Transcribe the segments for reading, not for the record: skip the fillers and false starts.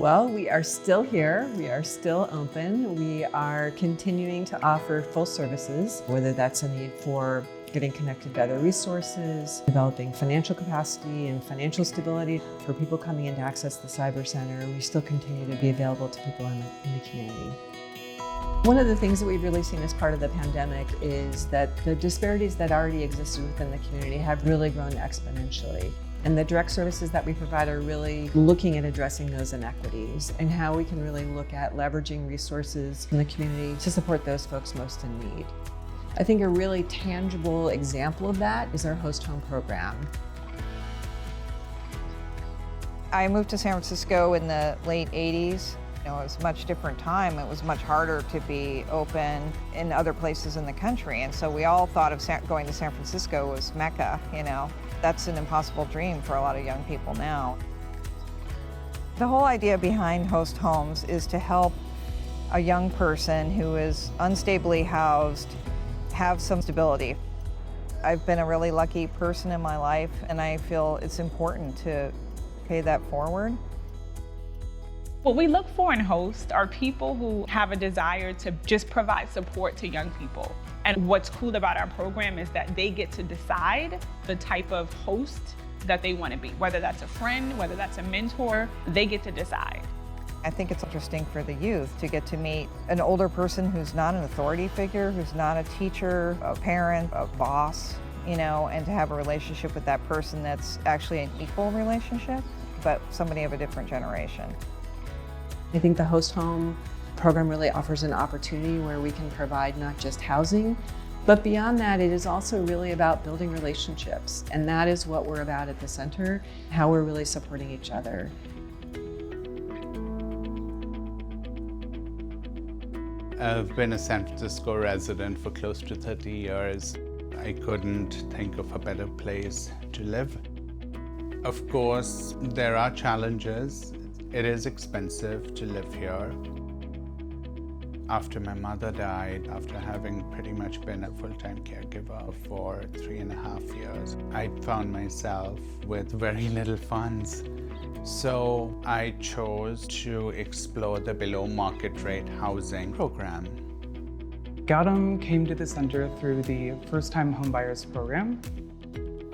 Well, we are still here. We are still open. We are continuing to offer full services, whether that's a need for getting connected to other resources, developing financial capacity and financial stability for people coming in to access the Cyber Center. We still continue to be available to people in the community. One of the things that we've really seen as part of the pandemic is that the disparities that already existed within the community have really grown exponentially. And the direct services that we provide are really looking at addressing those inequities and how we can really look at leveraging resources in the community to support those folks most in need. I think a really tangible example of that is our host home program. I moved to San Francisco in the late 80s. It was a much different time. It was much harder to be open in other places in the country. And so we all thought of going to San Francisco was Mecca, That's an impossible dream for a lot of young people now. The whole idea behind host homes is to help a young person who is unstably housed have some stability. I've been a really lucky person in my life, and I feel it's important to pay that forward. What we look for in hosts are people who have a desire to just provide support to young people. And what's cool about our program is that they get to decide the type of host that they want to be. Whether that's a friend, whether that's a mentor, they get to decide. I think it's interesting for the youth to get to meet an older person who's not an authority figure, who's not a teacher, a parent, a boss, and to have a relationship with that person that's actually an equal relationship, but somebody of a different generation. I think the host home program really offers an opportunity where we can provide not just housing, but beyond that, it is also really about building relationships. And that is what we're about at the center, how we're really supporting each other. I've been a San Francisco resident for close to 30 years. I couldn't think of a better place to live. Of course, there are challenges. It is expensive to live here. After my mother died, after having pretty much been a full-time caregiver for 3.5 years, I found myself with very little funds. So I chose to explore the below market rate housing program. Gautam came to the center through the first-time homebuyers program.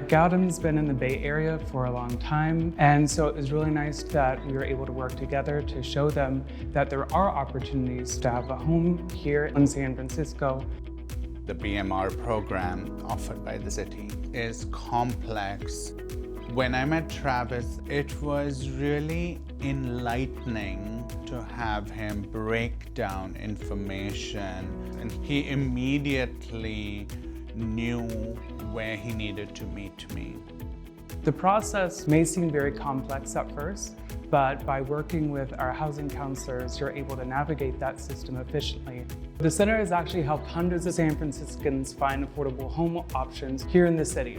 Gautam's been in the Bay Area for a long time, and so it was really nice that we were able to work together to show them that there are opportunities to have a home here in San Francisco. The BMR program offered by the city is complex. When I met Travis, it was really enlightening to have him break down information, and he immediately knew where he needed to meet me. The process may seem very complex at first, but by working with our housing counselors, you're able to navigate that system efficiently. The center has actually helped hundreds of San Franciscans find affordable home options here in the city.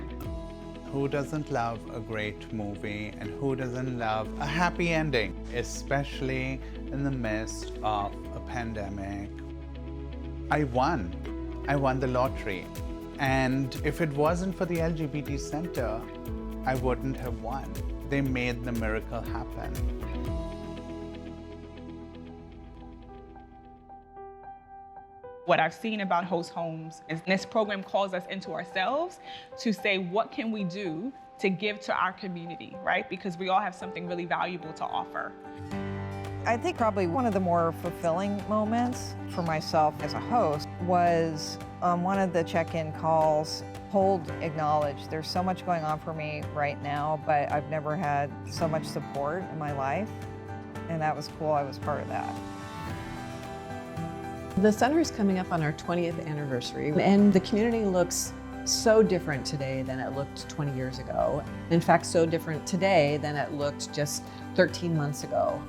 Who doesn't love a great movie, and who doesn't love a happy ending, especially in the midst of a pandemic? I won the lottery. And if it wasn't for the LGBT Center, I wouldn't have won. They made the miracle happen. What I've seen about host homes is this program calls us into ourselves to say, what can we do to give to our community, right? Because we all have something really valuable to offer. I think probably one of the more fulfilling moments for myself as a host was on one of the check-in calls, hold, acknowledge. There's so much going on for me right now, but I've never had so much support in my life, and that was cool. I was part of that. The center is coming up on our 20th anniversary, and the community looks so different today than it looked 20 years ago. In fact, so different today than it looked just 13 months ago.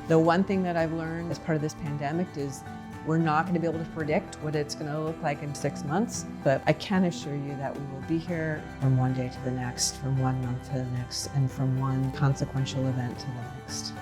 The one thing that I've learned as part of this pandemic is we're not going to be able to predict what it's going to look like in 6 months, but I can assure you that we will be here from one day to the next, from 1 month to the next, and from one consequential event to the next.